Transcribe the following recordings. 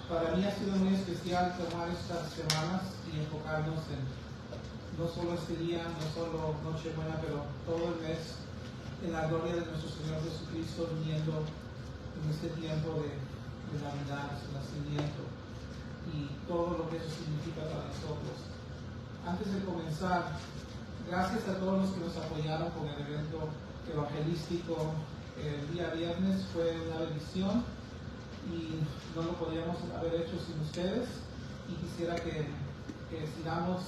Para mí ha sido muy especial tomar estas semanas y enfocarnos en no solo este día, no solo Nochebuena, pero todo el mes en la gloria de nuestro Señor Jesucristo, viniendo en este tiempo de Navidad, su nacimiento y todo lo que eso significa para nosotros. Antes de comenzar, gracias a todos los que nos apoyaron con el evento evangelístico el día viernes. Fue una bendición y no lo podríamos haber hecho sin ustedes, y quisiera que sigamos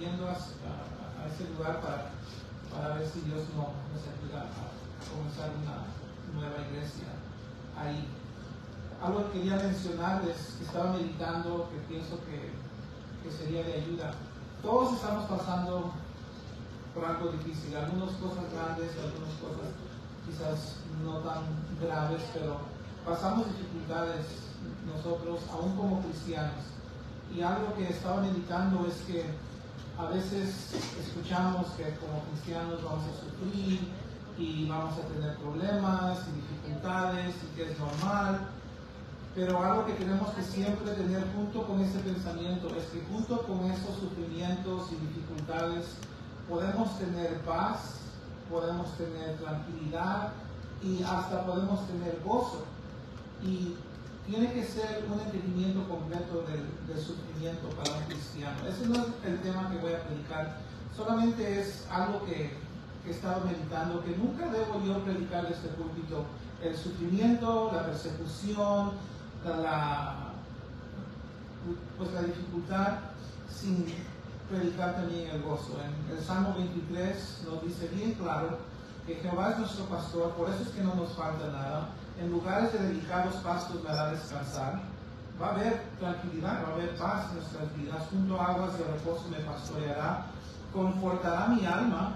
yendo a ese lugar para ver si Dios nos ayuda a comenzar una nueva iglesia ahí. Algo que quería mencionarles, que estaba meditando, que pienso que sería de ayuda. Todos estamos pasando por algo difícil, algunas cosas grandes, algunas cosas quizás no tan graves, pero pasamos dificultades nosotros, aún como cristianos. Y algo que estaba meditando es que a veces escuchamos que como cristianos vamos a sufrir y vamos a tener problemas y dificultades y que es normal. Pero algo que tenemos que siempre tener junto con ese pensamiento es que junto con esos sufrimientos y dificultades podemos tener paz, podemos tener tranquilidad y hasta podemos tener gozo. Y tiene que ser un entendimiento completo del sufrimiento para un cristiano. Ese no es el tema que voy a predicar, solamente es algo que he estado meditando, que nunca debo yo predicar de este púlpito: el sufrimiento, la persecución, la dificultad, sin predicar también el gozo. En el Salmo 23 nos dice bien claro que Jehová es nuestro pastor, por eso es que no nos falta nada. En lugares de delicados pastos me hará descansar. Va a haber tranquilidad, va a haber paz en nuestras vidas. Junto a aguas de reposo me pastoreará, confortará mi alma,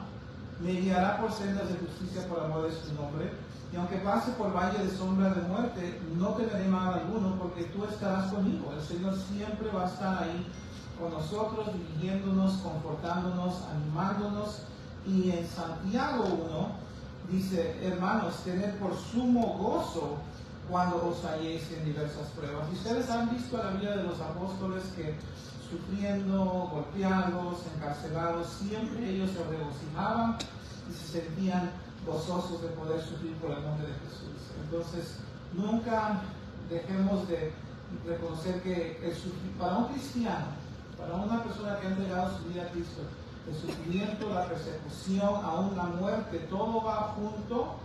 me guiará por sendas de justicia por amor de su nombre. Y aunque pase por valle de sombra de muerte, no temeré mal alguno, porque tú estarás conmigo. El Señor siempre va a estar ahí con nosotros, dirigiéndonos, confortándonos, animándonos. Y en Santiago 1 dice: hermanos, tened por sumo gozo cuando os halléis en diversas pruebas. Y ustedes han visto la vida de los apóstoles que sufriendo, golpeados, encarcelados, siempre ellos se regocijaban y se sentían gozosos de poder sufrir por el nombre de Jesús. Entonces, nunca dejemos de reconocer que el para un cristiano, para una persona que ha entregado su vida a Cristo, el sufrimiento, la persecución, aún la muerte, todo va junto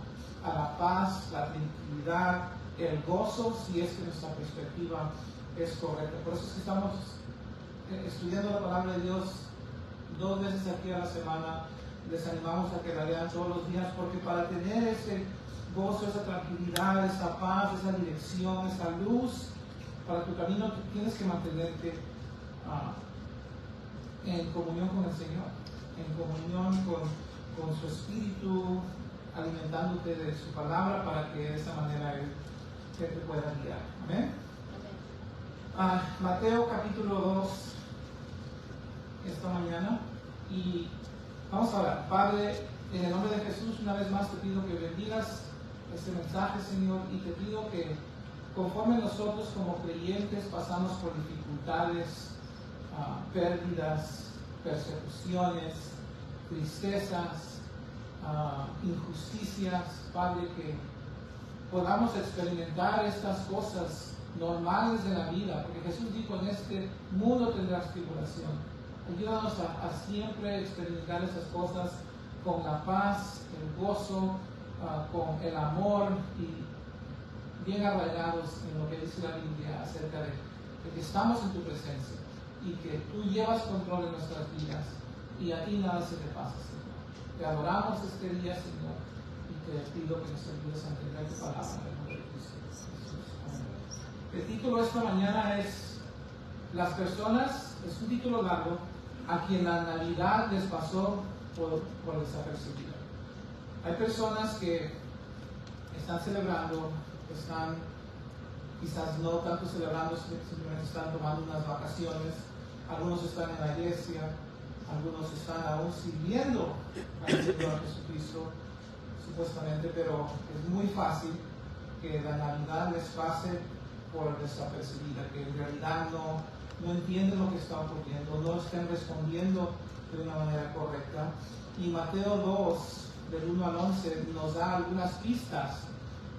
a la paz, la tranquilidad, el gozo, si es que nuestra perspectiva es correcta. Por eso es que estamos estudiando la palabra de Dios 2 veces aquí a la semana. Les animamos a que la lean todos los días, porque para tener ese gozo, esa tranquilidad, esa paz, esa dirección, esa luz para tu camino, tú tienes que mantenerte en comunión con el Señor, en comunión con su Espíritu, alimentándote de su palabra, para que de esa manera Él te pueda guiar. Amén. Mateo capítulo 2 esta mañana, y vamos a orar. Padre, en el nombre de Jesús, una vez más te pido que bendigas este mensaje, Señor, y te pido que conforme nosotros como creyentes pasamos por dificultades, pérdidas, persecuciones, tristezas, injusticias, Padre, que podamos experimentar estas cosas normales de la vida, porque Jesús dijo: en este mundo tendrás tribulación. Ayúdanos a siempre experimentar esas cosas con la paz, el gozo, con el amor, y bien arraigados en lo que dice la Biblia acerca de que estamos en tu presencia y que tú llevas control de nuestras vidas y a ti nada se te pasa, Señor. Te adoramos este día, Señor, y te pido que nos ayudes a entender tu palabra en el nombre de Cristo Jesús. Amén. El título de esta mañana es Las personas, es un título largo, a quien la Navidad les pasó por desapercibida. Hay personas que están celebrando, están quizás no tanto celebrando, simplemente están tomando unas vacaciones. Algunos están en la iglesia, algunos están aún sirviendo al Señor Jesucristo, supuestamente, pero es muy fácil que la Navidad les pase por desapercibida, que en realidad no entienden lo que está ocurriendo, no están respondiendo de una manera correcta. Y Mateo 2, del 1 al 11, nos da algunas pistas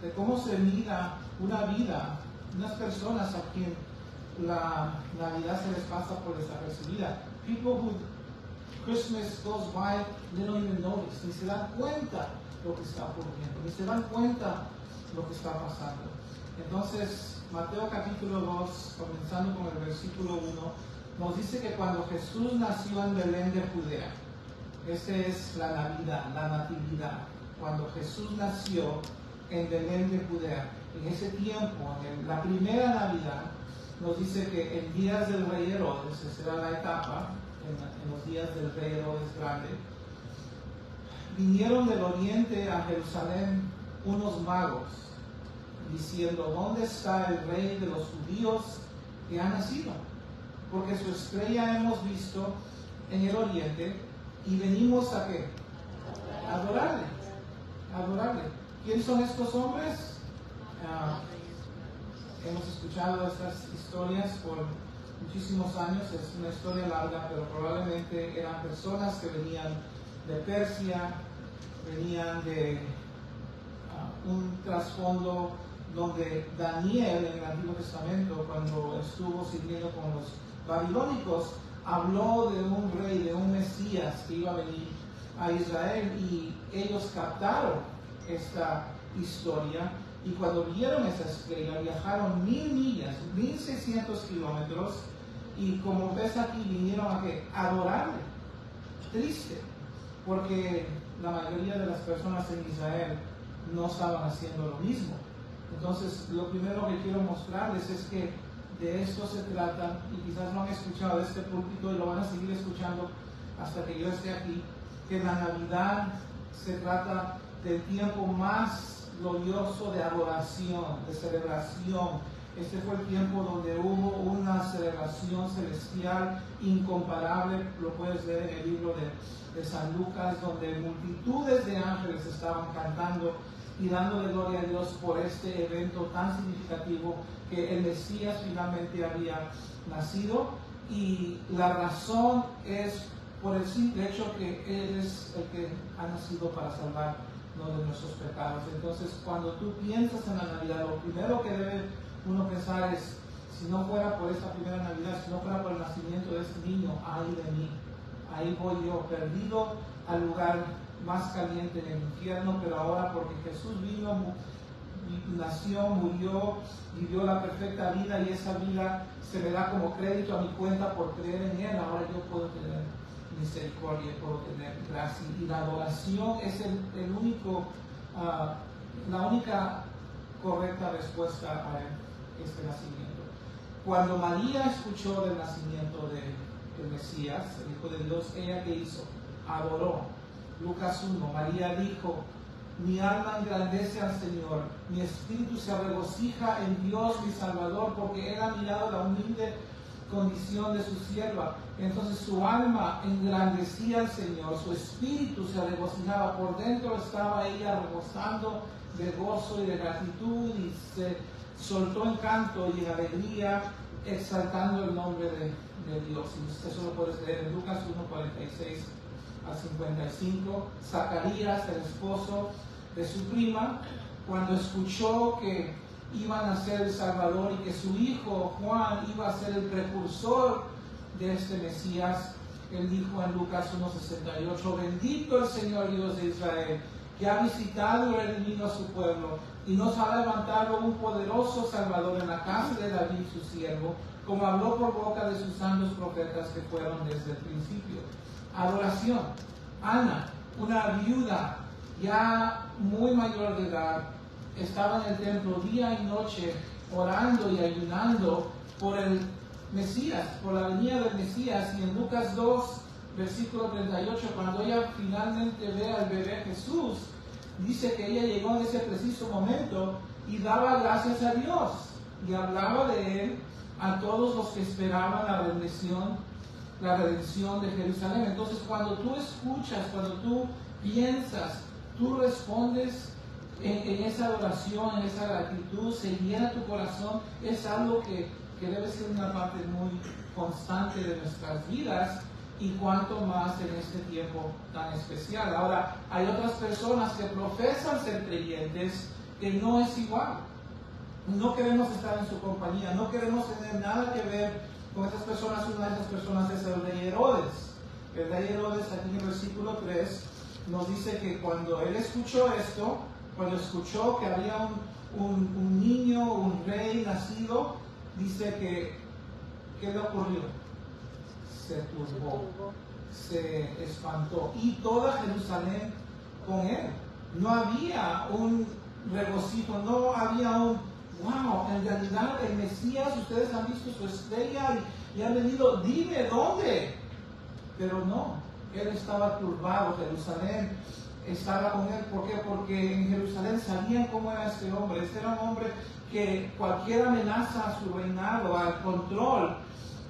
de cómo se mira una vida, unas personas a quien la Navidad se les pasa por desapercibida. People who Christmas goes by, they don't even notice, ni se dan cuenta lo que está ocurriendo, ni se dan cuenta lo que está pasando. Entonces, Mateo capítulo 2, comenzando con el versículo 1, nos dice que cuando Jesús nació en Belén de Judea, esta es la Navidad, la Natividad, cuando Jesús nació en Belén de Judea, en ese tiempo, en la primera Navidad, nos dice que en días del rey Herodes, esa era la etapa, en los días del rey Herodes Grande, vinieron del oriente a Jerusalén unos magos, diciendo, ¿dónde está el rey de los judíos que ha nacido? Porque su estrella hemos visto en el oriente y venimos a ¿qué? Adorarle. ¿Quién son estos hombres? Hemos escuchado estas historias por muchísimos años, es una historia larga, pero probablemente eran personas que venían de Persia, venían de un trasfondo donde Daniel en el Antiguo Testamento, cuando estuvo sirviendo con los babilónicos, habló de un rey, de un Mesías que iba a venir a Israel, y ellos captaron esta historia, y cuando vieron esa estrella viajaron 1000 millas, 1600 kilómetros, y como ves aquí vinieron a ¿qué? Adorarle. Triste, porque la mayoría de las personas en Israel no estaban haciendo lo mismo. Entonces, lo primero que quiero mostrarles es que de esto se trata, y quizás lo han escuchado de este púlpito y lo van a seguir escuchando hasta que yo esté aquí, que la Navidad se trata del tiempo más glorioso de adoración, de celebración. Este fue el tiempo donde hubo una celebración celestial incomparable, lo puedes ver en el libro de San Lucas, donde multitudes de ángeles estaban cantando y dándole gloria a Dios por este evento tan significativo, que el Mesías finalmente había nacido. Y la razón es por el simple hecho que Él es el que ha nacido para salvarnos de nuestros pecados. Entonces, cuando tú piensas en la Navidad, lo primero que debe uno pensar es, si no fuera por esta primera Navidad, si no fuera por el nacimiento de este niño, ay de mí, ahí voy yo, perdido al lugar más caliente en el infierno. Pero ahora, porque Jesús vino, nació, murió, vivió la perfecta vida, y esa vida se me da como crédito a mi cuenta por creer en Él, ahora yo puedo tener misericordia, puedo tener gracia. Y la adoración es el único, la única correcta respuesta a este nacimiento. Cuando María escuchó del nacimiento del Mesías, el Hijo de Dios, ¿ella qué hizo? Adoró. Lucas 1, María dijo, mi alma engrandece al Señor, mi espíritu se regocija en Dios mi Salvador, porque Él ha mirado la humilde condición de su sierva. Entonces su alma engrandecía al Señor, su espíritu se regocijaba, por dentro estaba ella rebosando de gozo y de gratitud, y se soltó en canto y en alegría, exaltando el nombre de Dios. Y eso lo puedes leer en Lucas 1:46 al 55. Zacarías, el esposo de su prima, cuando escuchó que iba a nacer el Salvador y que su hijo Juan iba a ser el precursor de este Mesías, él dijo en Lucas 1:68, bendito el Señor Dios de Israel, que ha visitado y redimido a su pueblo, y nos ha levantado un poderoso Salvador en la casa de David su siervo, como habló por boca de sus santos profetas que fueron desde el principio. Adoración. Ana, una viuda ya muy mayor de edad, estaba en el templo día y noche orando y ayunando por el Mesías, por la venida del Mesías. Y en Lucas 2, versículo 38, cuando ella finalmente ve al bebé Jesús, dice que ella llegó en ese preciso momento y daba gracias a Dios y hablaba de Él a todos los que esperaban la redención de Jerusalén. Entonces, cuando tú escuchas, cuando tú piensas, tú respondes en esa adoración, en esa gratitud, se llena tu corazón, es algo que debe ser una parte muy constante de nuestras vidas, y cuanto más en este tiempo tan especial. Ahora, hay otras personas que profesan ser creyentes que no es igual. No queremos estar en su compañía, no queremos tener nada que ver con esas personas. Una de esas personas es el rey Herodes. El rey Herodes, aquí en el versículo 3, nos dice que cuando él escuchó esto, cuando escuchó que había un niño, un rey nacido, dice que, ¿qué le ocurrió? Se turbó, se espantó, y toda Jerusalén con él. No había un regocijo, no había un wow, en realidad el Mesías, ustedes han visto su estrella y han venido, dime dónde. Pero no, él estaba turbado. Jerusalén estaba con él. ¿Por qué? Porque en Jerusalén sabían cómo era este hombre. Este era un hombre que cualquier amenaza a su reinado, al control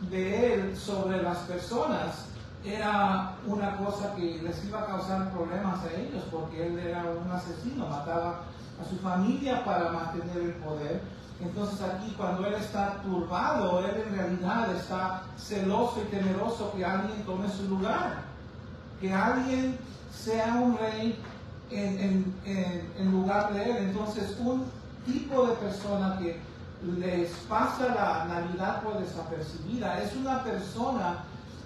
de él sobre las personas, era una cosa que les iba a causar problemas a ellos, porque él era un asesino, mataba a su familia para mantener el poder. Entonces aquí, cuando él está turbado, él en realidad está celoso y temeroso que alguien tome su lugar, que alguien sea un rey en lugar de él. Entonces, un tipo de persona que les pasa la Navidad por desapercibida es una persona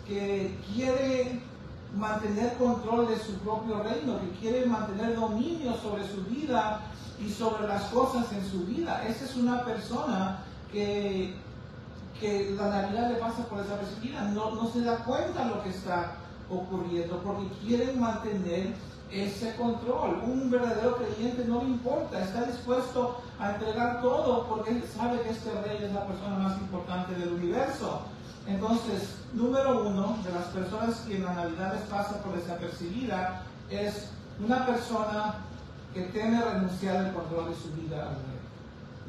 que quiere mantener control de su propio reino, que quiere mantener dominio sobre su vida y sobre las cosas en su vida. Esa es una persona que la Navidad le pasa por desapercibida, no se da cuenta de lo que está ocurriendo, porque quieren mantener ese control. Un verdadero creyente no le importa, está dispuesto a entregar todo, porque él sabe que este rey es la persona más importante del universo. Entonces, número uno, de las personas que en la Navidad les pasa por desapercibida, es una persona que teme renunciar al control de su vida al rey.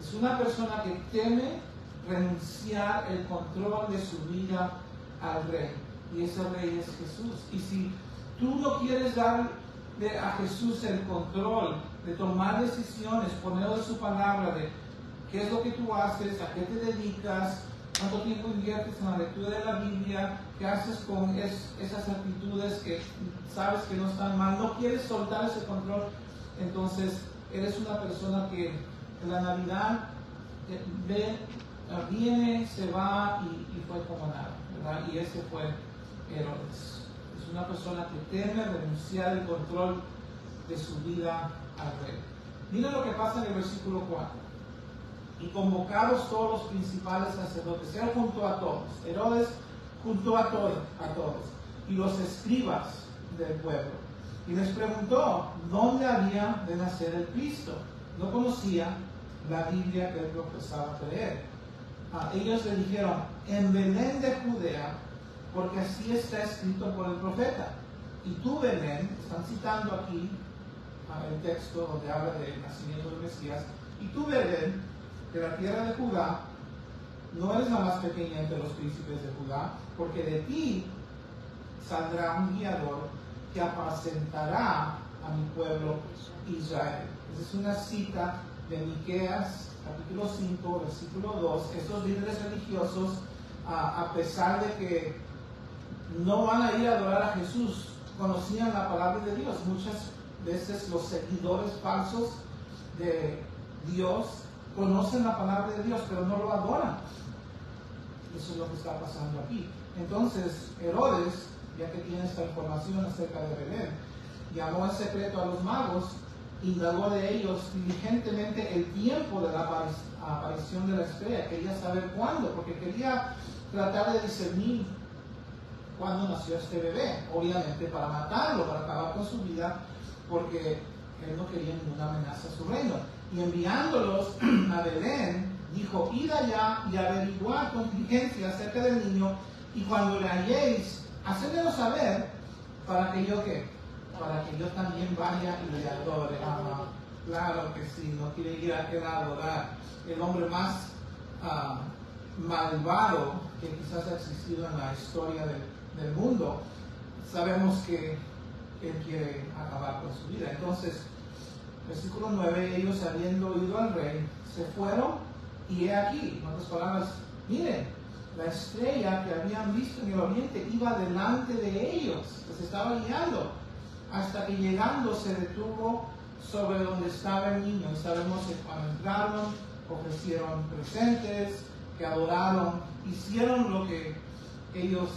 Es una persona que teme renunciar el control de su vida al rey. Y ese rey es Jesús. Y si tú no quieres darle a Jesús el control de tomar decisiones, ponerlo de su palabra, de qué es lo que tú haces, a qué te dedicas, cuánto tiempo inviertes en la lectura de la Biblia, qué haces con esas actitudes que sabes que no están mal, no quieres soltar ese control, entonces eres una persona que en la Navidad viene, se va y fue como nada, ¿verdad? Y ese fue Herodes. Es una persona que teme renunciar el control de su vida al rey. Mira lo que pasa en el versículo 4. Y convocados todos los principales sacerdotes, él juntó a todos, Herodes juntó a todos, y los escribas del pueblo, y les preguntó dónde había de nacer el Cristo. No conocía la Biblia que él profesaba creer. Ellos le dijeron, en Belén de Judea, porque así está escrito por el profeta. Y tú, Belén, están citando aquí el texto donde habla del nacimiento del Mesías, y tú, Belén, de la tierra de Judá, no eres la más pequeña entre los príncipes de Judá, porque de ti saldrá un guiador que apacentará a mi pueblo Israel. Esa es una cita de Miqueas, capítulo 5, versículo 2. Estos líderes religiosos, a pesar de que no van a ir a adorar a Jesús, conocían la palabra de Dios. Muchas veces los seguidores falsos de Dios conocen la palabra de Dios, pero no lo adoran. Eso es lo que está pasando aquí. Entonces, Herodes, ya que tiene esta información acerca de Belén, llamó en secreto a los magos, indagó de ellos diligentemente el tiempo de la aparición de la estrella. Quería saber cuándo, porque quería tratar de discernir cuándo nació este bebé, obviamente para matarlo, para acabar con su vida, porque él no quería ninguna amenaza a su reino. Y enviándolos a Belén, dijo, id allá y averiguad con diligencia acerca del niño, y cuando le halléis, hacedmelo saber, para que yo ¿qué? Para que yo también vaya y le adore. Claro que sí, no quiere ir a aquel a adorar. El hombre más malvado que quizás ha existido en la historia del mundo, sabemos que él quiere acabar con su vida. Entonces, Versículo 9, ellos habiendo oído al rey, se fueron y he aquí, en otras palabras, miren, la estrella que habían visto en el oriente iba delante de ellos, les estaba guiando, hasta que llegando se detuvo sobre donde estaba el niño. Y sabemos que cuando entraron, ofrecieron presentes, que adoraron, hicieron lo que ellos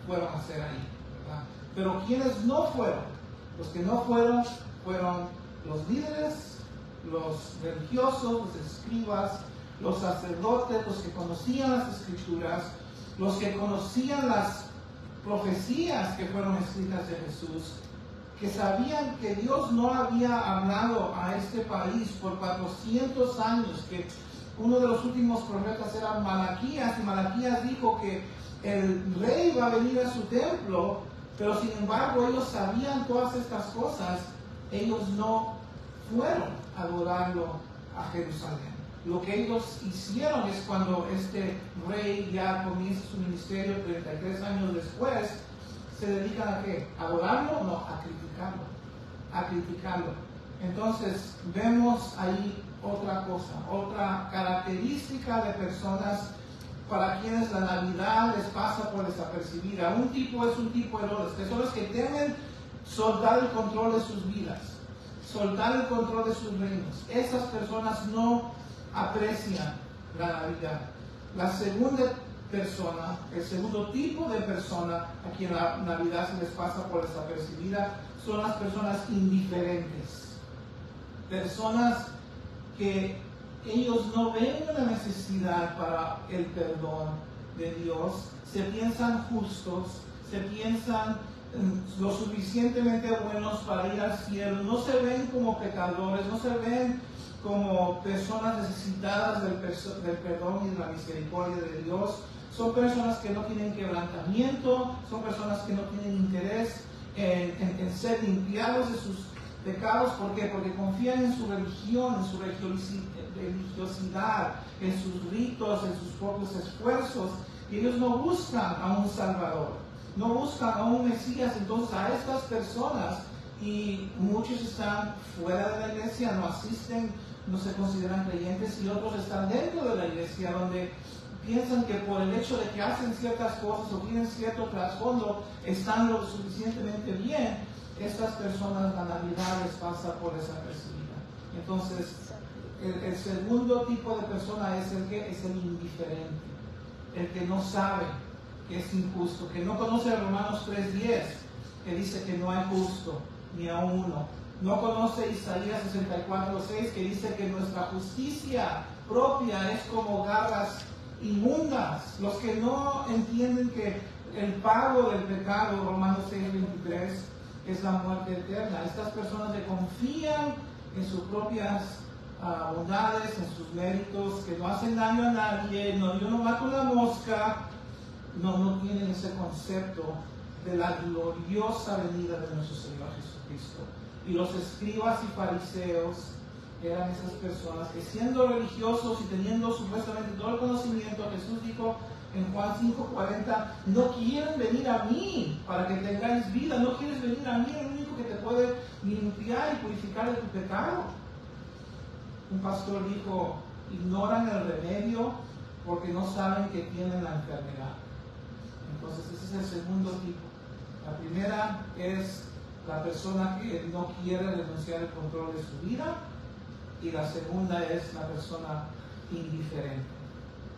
fueron a hacer ahí, ¿verdad? Pero quienes no fueron, los que no fueron, fueron los líderes, los religiosos, los escribas, los sacerdotes, los que conocían las escrituras, los que conocían las profecías que fueron escritas de Jesús, que sabían que Dios no había hablado a este país por 400 años, que uno de los últimos profetas era Malaquías, y Malaquías dijo que el rey va a venir a su templo, pero sin embargo ellos sabían todas estas cosas, ellos no fueron a adorarlo a Jerusalén. Lo que ellos hicieron es cuando este rey ya comienza su ministerio 33 años después, se dedican a ¿qué? ¿A adorarlo? No, a criticarlo. A criticarlo. Entonces vemos ahí otra cosa, otra característica de personas para quienes la Navidad les pasa por desapercibida. Un tipo es un tipo de Herodes, personas que temen soltar el control de sus vidas, soltar el control de sus reinos. Esas personas no aprecian la Navidad. La segunda persona, el segundo tipo de persona a quien la Navidad se les pasa por desapercibida son las personas indiferentes. Personas que ellos no ven una necesidad para el perdón de Dios, se piensan justos, se piensan lo suficientemente buenos para ir al cielo, no se ven como pecadores, no se ven como personas necesitadas del perdón y de la misericordia de Dios. Son personas que no tienen quebrantamiento, son personas que no tienen interés en ser limpiados de sus pecados. ¿Por qué? Porque confían en su religión, en su religiosidad, en sus ritos, en sus propios esfuerzos. Y ellos no buscan a un Salvador, no buscan a un Mesías. Entonces a estas personas, y muchos están fuera de la iglesia, no asisten, no se consideran creyentes, y otros están dentro de la iglesia, donde piensan que por el hecho de que hacen ciertas cosas o tienen cierto trasfondo, están lo suficientemente bien. Estas personas la Navidad les pasa por desapercibida. Entonces, el segundo tipo de persona es el que es el indiferente, el que no sabe que es injusto, que no conoce Romanos 3:10, que dice que no hay justo ni a uno. No conoce Isaías 64:6, que dice que nuestra justicia propia es como garras inmundas. Los que no entienden que el pago del pecado, Romanos 6:23, es la muerte eterna. Estas personas que confían en sus propias bondades, en sus méritos, que no hacen daño a nadie, no, yo no mato una mosca, no tienen ese concepto de la gloriosa venida de nuestro Señor Jesucristo. Y los escribas y fariseos eran esas personas que, siendo religiosos y teniendo supuestamente todo el conocimiento, Jesús dijo en Juan 5:40, no quieren venir a mí para que tengáis vida, no quieres venir a mí, el único que te puede limpiar y purificar de tu pecado. Un pastor dijo, ignoran el remedio porque no saben que tienen la enfermedad. Entonces ese es el segundo tipo. La primera es la persona que no quiere renunciar al control de su vida, y la segunda es la persona indiferente.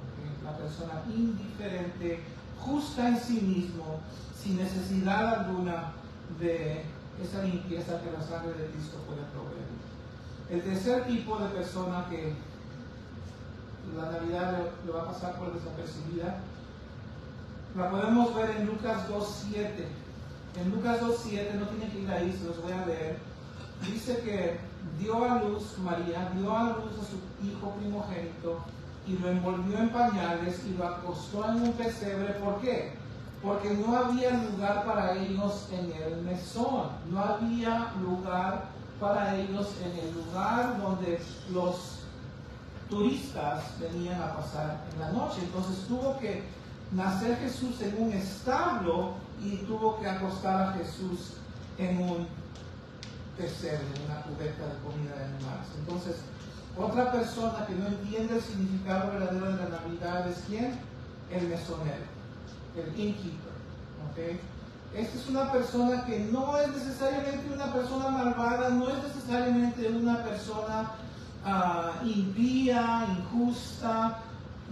¿Okay? La persona indiferente, justa en sí mismo, sin necesidad alguna de esa limpieza que la sangre de Cristo puede proveer. El tercer tipo de persona que la Navidad le va a pasar por desapercibida, la podemos ver en Lucas 2:7. En Lucas 2:7, no tienen que ir ahí, se los voy a leer. Dice que dio a luz María, dio a luz a su hijo primogénito y lo envolvió en pañales y lo acostó en un pesebre. ¿Por qué? Porque no había lugar para ellos en el mesón, no había lugar para ellos en el lugar donde los turistas venían a pasar en la noche. Entonces tuvo que nacer Jesús en un establo y tuvo que acostar a Jesús en un pesebre, una cubeta de comida de animales. Entonces, otra persona que no entiende el significado verdadero de la Navidad es ¿quién? El mesonero, el innkeeper. ¿Okay? Esta es una persona que no es necesariamente una persona malvada, no es necesariamente una persona impía, injusta.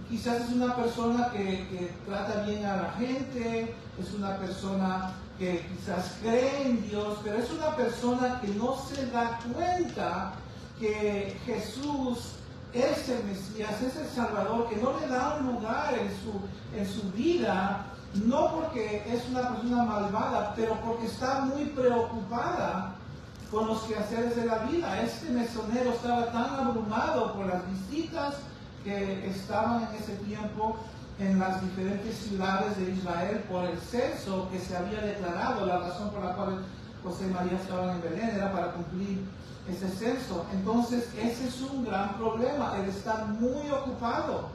Quizás es una persona que trata bien a la gente, es una persona que quizás cree en Dios, pero es una persona que no se da cuenta que Jesús es el Mesías, es el Salvador, que no le da un lugar en su vida, no porque es una persona malvada, pero porque está muy preocupada con los quehaceres de la vida. Este mesonero estaba tan abrumado por las visitas que estaban en ese tiempo en las diferentes ciudades de Israel por el censo que se había declarado. La razón por la cual José y María estaban en Belén era para cumplir ese censo. Entonces ese es un gran problema. Él está muy ocupado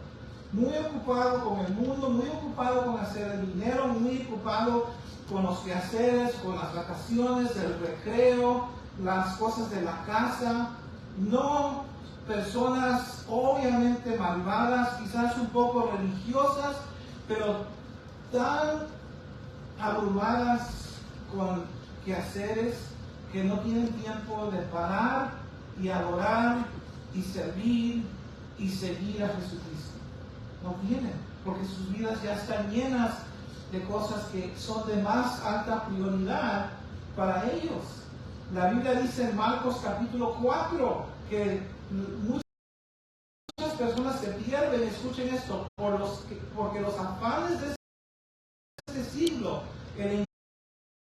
con el mundo, muy ocupado con hacer el dinero, muy ocupado con los quehaceres, con las vacaciones, el recreo, las cosas de la casa. No personas obviamente malvadas, quizás un poco religiosas, pero tan abrumadas con quehaceres que no tienen tiempo de parar y adorar y servir y seguir a Jesucristo. No tienen, porque sus vidas ya están llenas de cosas que son de más alta prioridad para ellos. La Biblia dice en Marcos capítulo 4 que muchas personas se pierden, escuchen esto, porque los afanes de este siglo, el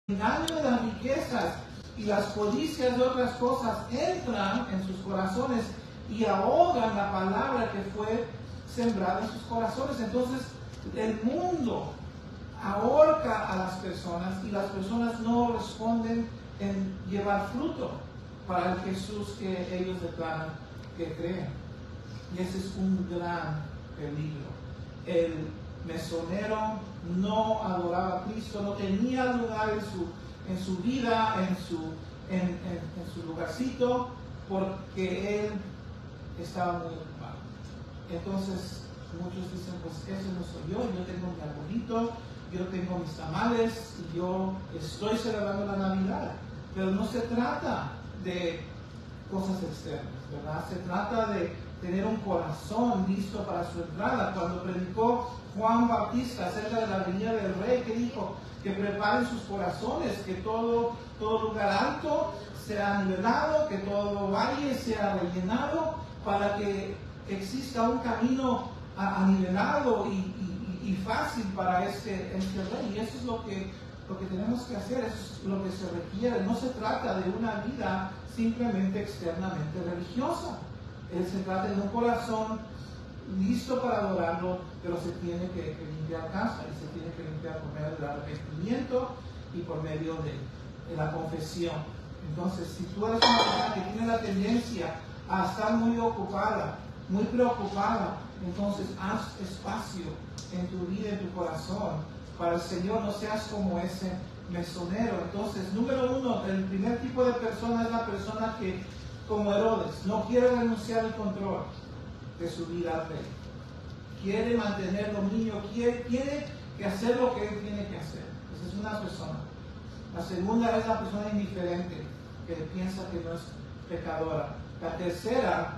engaño de las riquezas y las codicias de otras cosas entran en sus corazones y ahogan la palabra que fue sembrada en sus corazones. Entonces el mundo ahorca a las personas y las personas no responden en llevar fruto para el Jesús que ellos declaran que creen. Y ese es un gran peligro. El mesonero no adoraba a Cristo, no tenía lugar en su vida, en su lugarcito, porque él estaba muy ocupado. Entonces muchos dicen, pues ese no soy yo tengo mi arbolito, yo tengo mis tamales y yo estoy celebrando la Navidad. Pero no se trata de cosas externas, ¿verdad? Se trata de tener un corazón listo para su entrada. Cuando predicó Juan Bautista acerca de la venida del Rey, que dijo que preparen sus corazones, que todo lugar alto sea nivelado, que todo valle sea rellenado, para que exista un camino anivelado y fácil para este Rey. Y eso es lo que tenemos que hacer, eso es lo que se requiere. No se trata de una vida simplemente externamente religiosa. Se trata de un corazón listo para adorarlo, pero se tiene que limpiar casa y se tiene que limpiar por medio del arrepentimiento y por medio de la confesión. Entonces, si tú eres una persona que tiene la tendencia a estar muy ocupada, muy preocupada, entonces haz espacio en tu vida, en tu corazón, para el Señor. No seas como ese mesonero. Entonces, número uno, el primer tipo de persona es la persona que, como Herodes, no quiere renunciar al control de su vida al rey. Quiere mantener dominio, quiere que hacer lo que él tiene que hacer. Esa es una persona. La segunda es la persona indiferente, que piensa que no es pecadora. La tercera,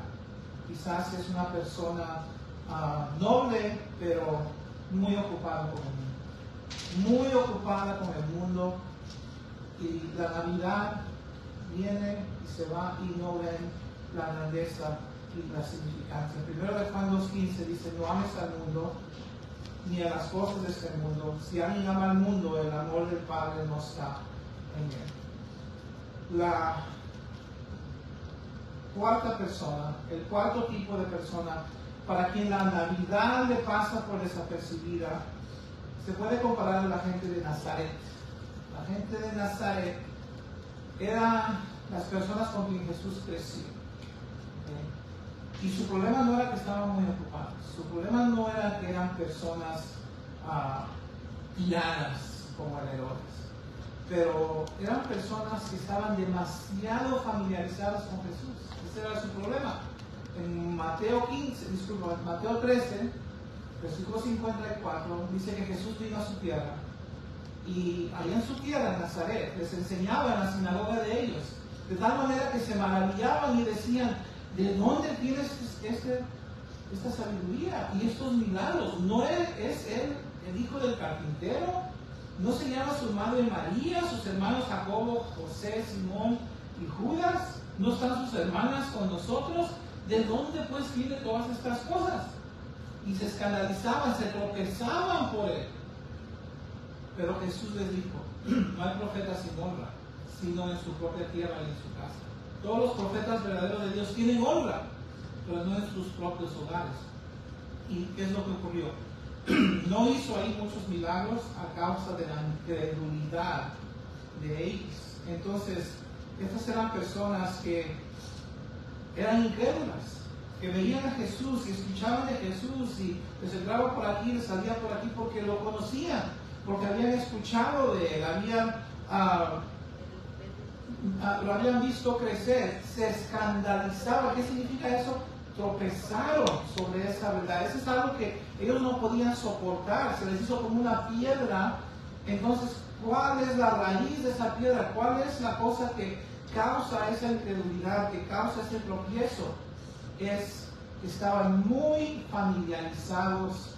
quizás es una persona noble, pero muy ocupada con el mundo. Muy ocupada con el mundo. Y la Navidad viene y se va y no ven la grandeza y la significancia. Primero de Juan 2:15 dice: no ames al mundo ni a las cosas de este mundo. Si alguien ama al mundo, el amor del Padre no está en él. La cuarta persona, el cuarto tipo de persona para quien la Navidad le pasa por desapercibida, se puede comparar a la gente de Nazaret. La gente de Nazaret eran las personas con quien Jesús creció. Y su problema no era que estaban muy ocupados. Su problema no era que eran personas tiranas como el Herodes. pero eran personas que estaban demasiado familiarizadas con Jesús. Ese era su problema. En Mateo 13, versículo 54, dice que Jesús vino a su tierra. Y allá en su tierra, en Nazaret, les enseñaba en la sinagoga de ellos. De tal manera que se maravillaban y decían, ¿de dónde tienes esta sabiduría y estos milagros? ¿No es él el hijo del carpintero? ¿No se llama su madre María, sus hermanos Jacobo, José, Simón y Judas? ¿No están sus hermanas con nosotros? ¿De dónde pues tiene todas estas cosas? Y se escandalizaban, se tropezaban por él. Pero Jesús les dijo, no hay profeta sin honra, sino en su propia tierra y en su casa. Todos los profetas verdaderos de Dios tienen honra, pero no en sus propios hogares. ¿Y qué es lo que ocurrió? No hizo ahí muchos milagros a causa de la incredulidad de ellos. Entonces, estas eran personas que eran incrédulas, que veían a Jesús y escuchaban de Jesús y les entraba por aquí, les salía por aquí porque lo conocían, porque habían escuchado de él, lo habían visto crecer, se escandalizaban. ¿Qué significa eso? Tropezaron sobre esa verdad. Eso es algo que ellos no podían soportar, se les hizo como una piedra. Entonces, ¿cuál es la raíz de esa piedra? ¿Cuál es la cosa que causa esa incredulidad, que causa ese tropiezo? Es que estaban muy familiarizados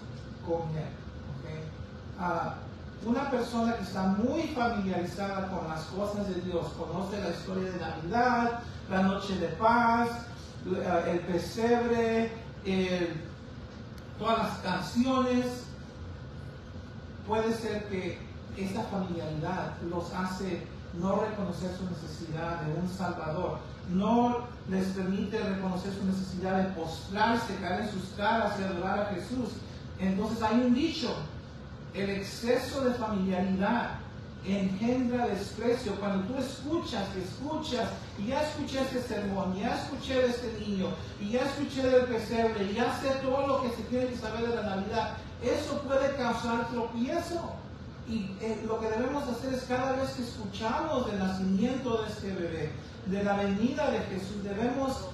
con él. ¿Okay? Una persona que está muy familiarizada con las cosas de Dios, conoce la historia de Navidad, la noche de paz, el pesebre, todas las canciones, puede ser que esta familiaridad los hace no reconocer su necesidad de un Salvador, no les permite reconocer su necesidad de postrarse, caer en sus caras y adorar a Jesús. Entonces hay un dicho: el exceso de familiaridad engendra desprecio. Cuando tú escuchas, y ya escuché este sermón, ya escuché de este niño, y ya escuché del pesebre, y ya sé todo lo que se tiene que saber de la Navidad, eso puede causar tropiezo. Y lo que debemos hacer es, cada vez que escuchamos del nacimiento de este bebé, de la venida de Jesús, debemos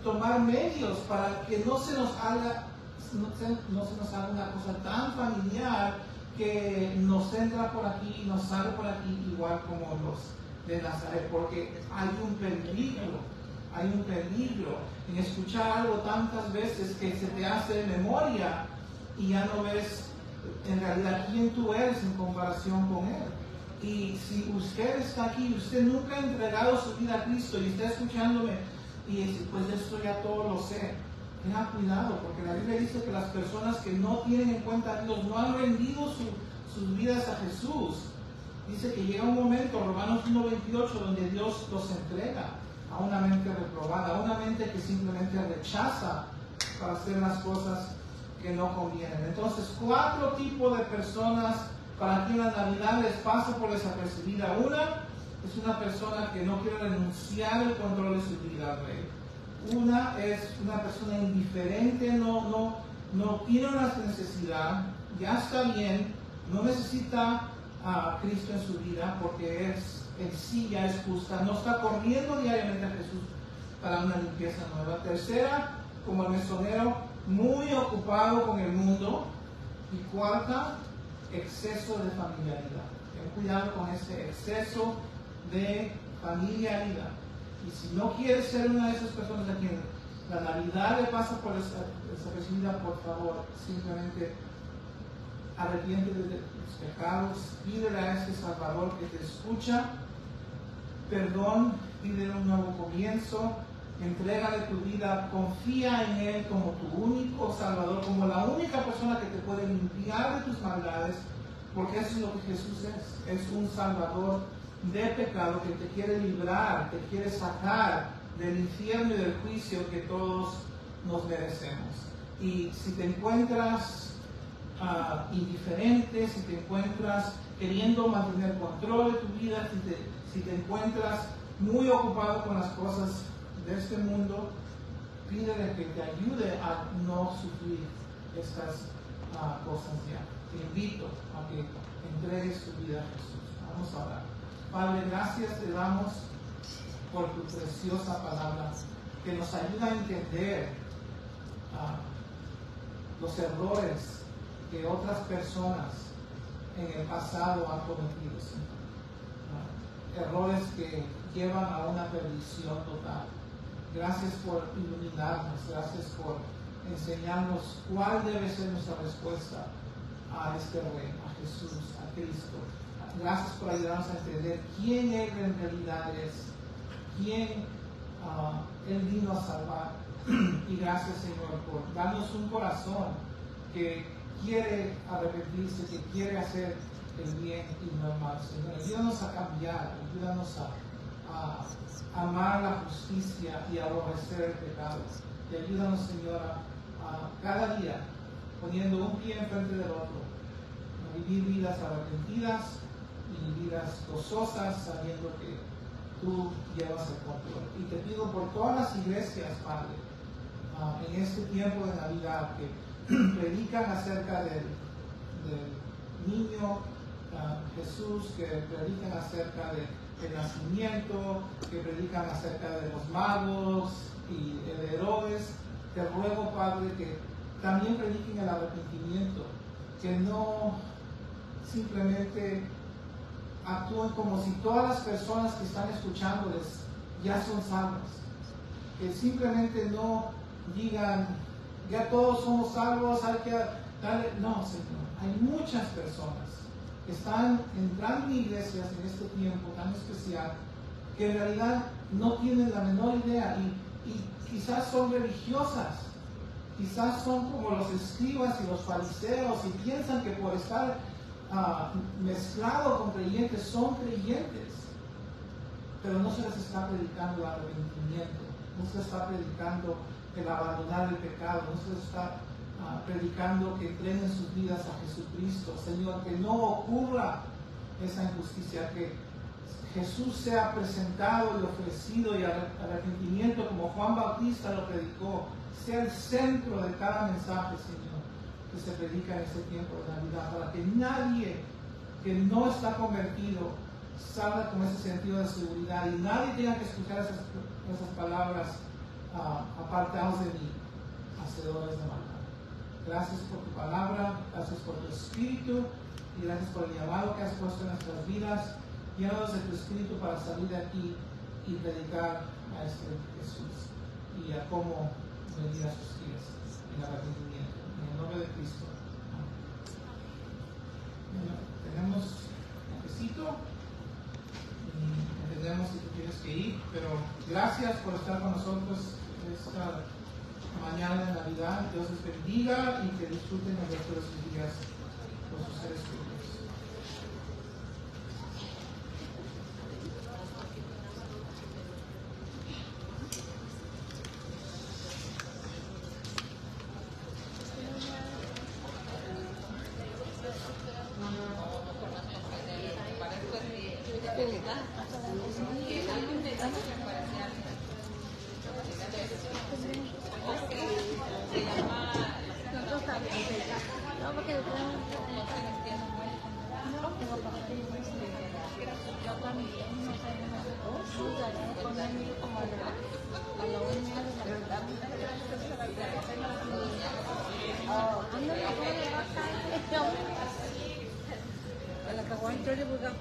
tomar medios para que no se nos haga una cosa tan familiar que nos entra por aquí y nos sale por aquí, igual como los de Nazaret, porque hay un peligro en escuchar algo tantas veces que se te hace de memoria y ya no ves en realidad quién tú eres en comparación con él. Y si usted está aquí y usted nunca ha entregado su vida a Cristo y está escuchándome y dice, pues esto ya todo lo sé, tenga cuidado, porque la Biblia dice que las personas que no tienen en cuenta a Dios, no han rendido sus vidas a Jesús, dice que llega un momento, Romanos 1:28, donde Dios los entrega a una mente reprobada, a una mente que simplemente rechaza para hacer las cosas que no convienen. Entonces, 4 tipos de personas para quien la Navidad les pasa por desapercibida. Una es una persona que no quiere renunciar al control de su vida al Rey. Una es una persona indiferente, no tiene una necesidad, ya está bien, no necesita a Cristo en su vida porque en sí ya es justa, no está corriendo diariamente a Jesús para una limpieza nueva. Tercera, como el mesonero, muy ocupado con el mundo. Y cuarta, exceso de familiaridad. Ten cuidado con ese exceso de familiaridad. Y si no quieres ser una de esas personas a quien la Navidad le pasa por desapercibida, por favor, simplemente arrepiéntete de tus pecados, pídele a ese Salvador que te escucha perdón, pídele un nuevo comienzo, entrégale tu vida, confía en Él como tu único Salvador, como la única persona que te puede limpiar de tus maldades, porque eso es lo que Jesús es un Salvador de pecado que te quiere librar, te quiere sacar del infierno y del juicio que todos nos merecemos. Y si te encuentras indiferente, si te encuentras queriendo mantener control de tu vida, si te encuentras muy ocupado con las cosas de este mundo, pídele que te ayude a no sufrir estas cosas ya. Te invito a que entregues tu vida a Jesús. Vamos a orar. Padre, gracias te damos por tu preciosa palabra que nos ayuda a entender los errores que otras personas en el pasado han cometido, Señor. Errores que llevan a una perdición total. Gracias por iluminarnos, gracias por enseñarnos cuál debe ser nuestra respuesta a este Rey, a Jesús, a Cristo. Gracias por ayudarnos a entender quién Él en realidad es, quién Él vino a salvar. Y gracias, Señor, por darnos un corazón que quiere arrepentirse, que quiere hacer el bien y no el mal, Señor. Ayúdanos a cambiar, ayúdanos a amar la justicia y a aborrecer el pecado. Y ayúdanos, Señor, a cada día poniendo un pie enfrente del otro, a vivir vidas arrepentidas y vidas gozosas, sabiendo que tú llevas el control. Y te pido por todas las iglesias, Padre, en este tiempo de Navidad, que predican acerca del niño Jesús, que predican acerca del nacimiento, que predican acerca de los magos y de Herodes. Te ruego, Padre, que también prediquen el arrepentimiento, que no simplemente actúen como si todas las personas que están escuchándoles ya son salvas, que simplemente no digan, ya todos somos salvos, hay que darle. No, Señor, hay muchas personas que están entrando en iglesias en este tiempo tan especial, que en realidad no tienen la menor idea y quizás son religiosas, quizás son como los escribas y los fariseos y piensan que por estar mezclado con creyentes son creyentes, pero no se les está predicando el arrepentimiento, no se les está predicando el abandonar el pecado, no se les está predicando que entreguen sus vidas a Jesucristo. Señor, que no ocurra esa injusticia, que Jesús sea presentado y ofrecido y arrepentimiento como Juan Bautista lo predicó, sea el centro de cada mensaje, Señor, que se predica en este tiempo de Navidad, para que nadie que no está convertido salga con ese sentido de seguridad y nadie tenga que escuchar esas palabras apartados de mí, hacedores de maldad. Gracias por tu palabra, gracias por tu Espíritu y gracias por el llamado que has puesto en nuestras vidas. Llévanos de tu Espíritu para salir de aquí y predicar a este Jesús y a cómo venir a sus pies en arrepentimiento. En el nombre de Cristo. Bueno, tenemos un besito y entendemos si tú tienes que ir, pero gracias por estar con nosotros esta mañana de Navidad. Dios les bendiga y que disfruten el resto de sus días con sus seres queridos. Kalau kawan tu dia bukan